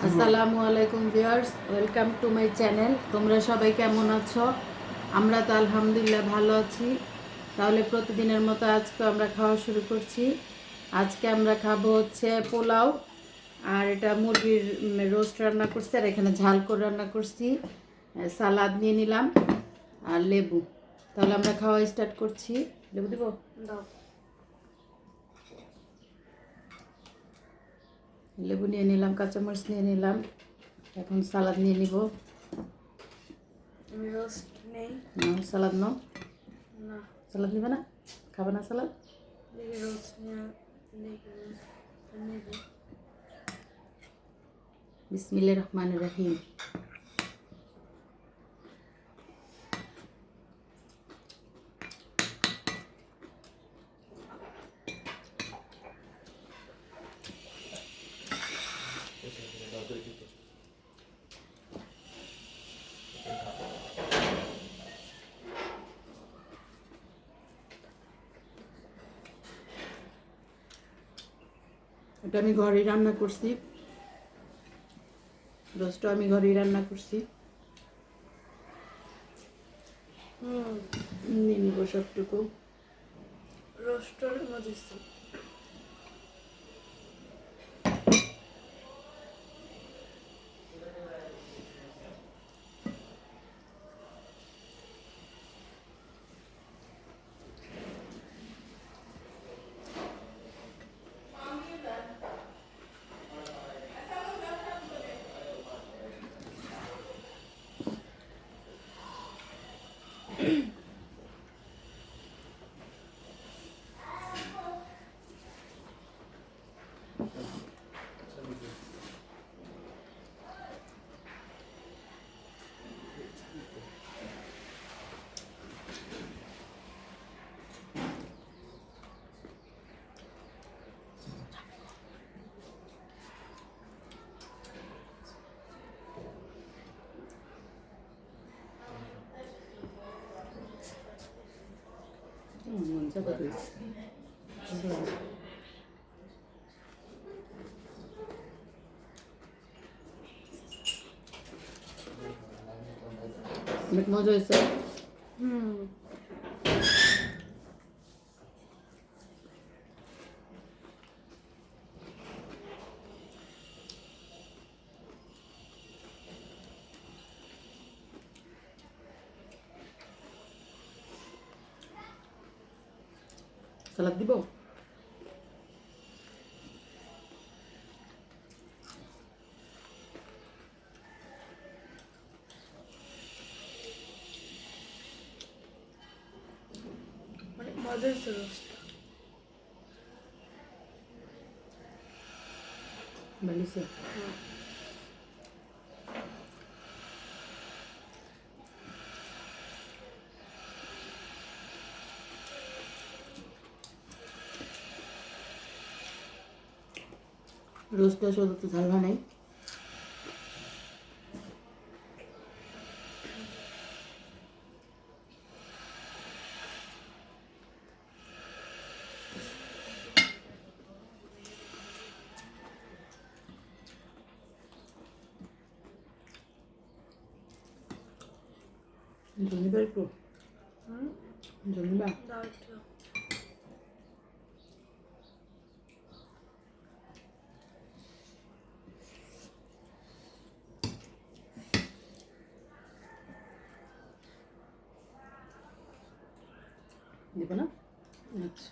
আসসালামু আলাইকুম viewers, welcome to my channel. তোমরা সবাই কেমন আছো? আমরা তো আলহামদুলিল্লাহ ভালো আছি। তাহলে প্রতিদিনের মতো আজকে আমরা খাওয়া শুরু করছি। আজকে আমরা খাবো হচ্ছে পোলাও, আর এটা মুরগির রোস্ট রান্না করছি, আর এখানে ঝাল করে রান্না করছি। সালাদ নিয়ে নিলাম আর লেবু। তাহলে আমরা খাওয়া স্টার্ট করছি। লেবু দেবো? দাও। লেবু নিয়ে নিলাম, কাঁচামরিচ নিয়ে নিলাম, এখন সালাদ নিয়ে নিব। আমি রোস্ট নেই। সালাদ নাও। না, সালাদ নিবে না? খাবে না সালাদ? দেখি রোস্ট নেব। বিসমিল্লাহির রহমানির রহিম। এটা আমি ঘরেই রান্না করছি, রোস্টটা আমি ঘরেই রান্না করছি। নিয়ে নিব সবটুকু। রোস্টের মধ্যে মন চাপা তুই অনেক মজা হয়েছে। সালাদ দিব? অনেক মজা হয়েছে রোস্ট। ভালিছে। রোস্টটা শুধু তো ঝাল বানাই। জমিবার একটু জমিবা দাও একটু। দিব না? আচ্ছা,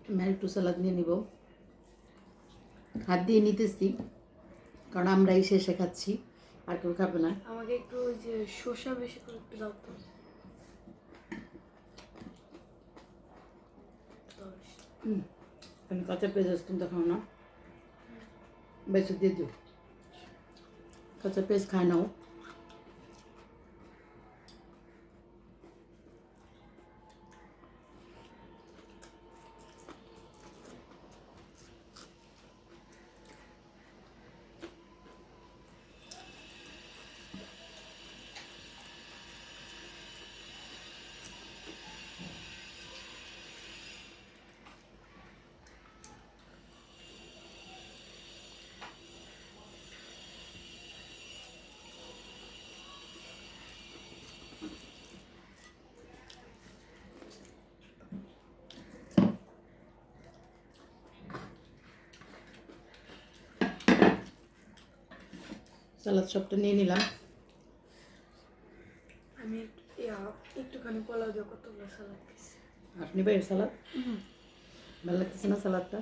আমি একটু সালাদ নিয়ে নিব। হাত দিয়ে নিতেছি কারণ আমরাই শেষে খাচ্ছি, আর কেউ খাবে না। আমাকে একটু ওই যে শসা বেশি করে একটু দাও তো। আমি কাঁচা পেঁয়াজ তুমি তো খাও না, বেশি দিয়ে দিও। কাঁচা পেঁয়াজ খায় নাও। সালাদ সবটা নিয়ে নিলাম। আমি একটুখানি পোলাও দিয়ে কতগুলো সালাদ খেয়েছি। আপনি বাইরের সালাদ ভালো লাগতেছে না সালাদটা?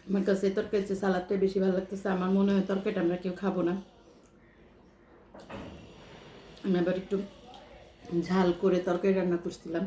আমার কাছে তরকারি চেয়ে সালাদটাই বেশি ভালো লাগতেছে। আমার মনে হয় তরকারিটা আমরা কেউ খাবো না। আমি আবার একটু ঝাল করে তরকারি রান্না করছিলাম।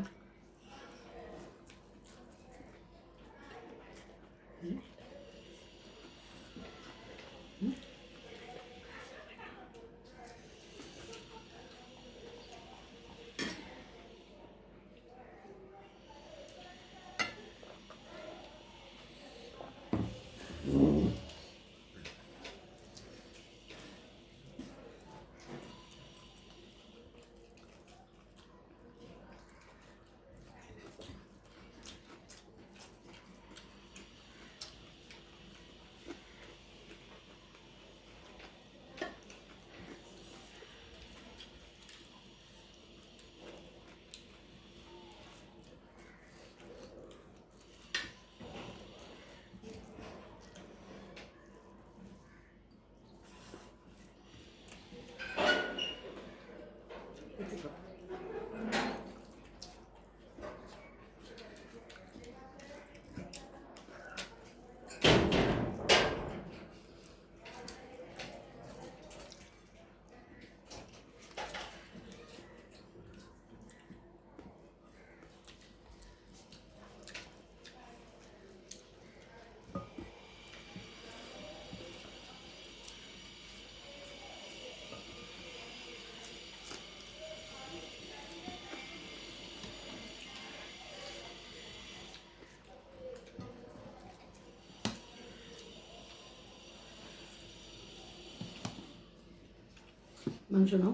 মাংস নাও।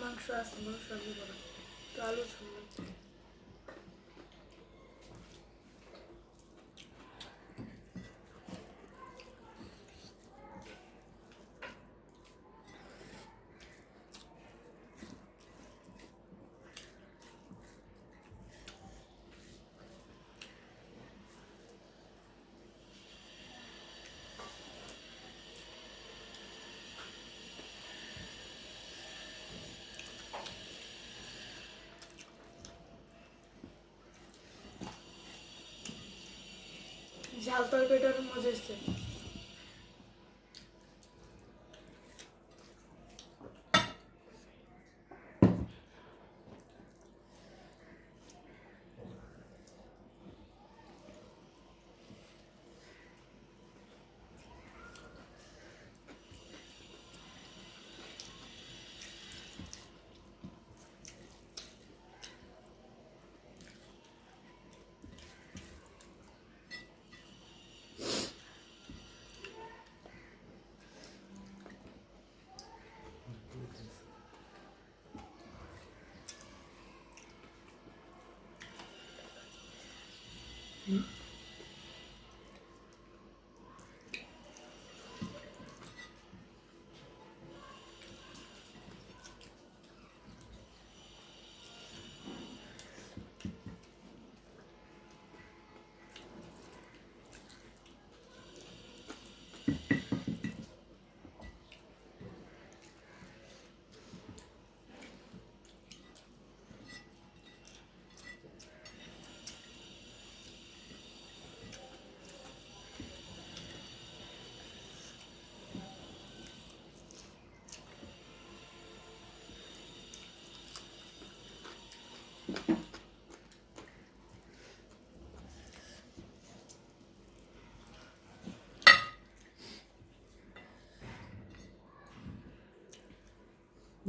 মাংস আছে, মাংস আমি বড় তো আলু ঝোল। ঝাল তরকারিটা অনেক মজা এসছে।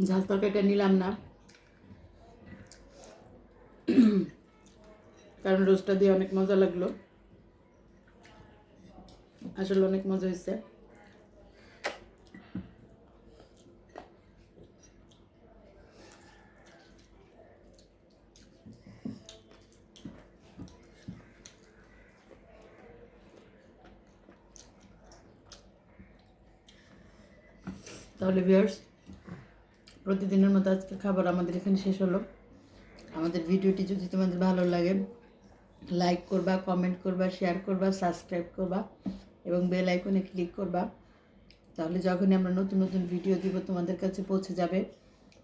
ঝাল তরকারিটা নিলাম না, কারণ রোস্টটা দিয়ে অনেক মজা লাগলো। আসলে অনেক মজা হয়েছে। তাহলে ভিউয়ার্স, প্রতিদিনের মতো আজকে খাবার আমাদের এখানে শেষ হলো। আমাদের ভিডিওটি যদি তোমাদের ভালো লাগে, লাইক করবা, কমেন্ট করবা, শেয়ার করবা, সাবস্ক্রাইব করবা এবং বেল আইকনে ক্লিক করবা। তাহলে যখনই আমরা নতুন নতুন ভিডিও দিব তোমাদের কাছে পৌঁছে যাবে।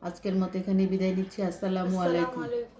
আজকের মতো এখানেই বিদায় নিচ্ছি। আসসালামু আসসালামু আলাইকুম। আলাইকুম।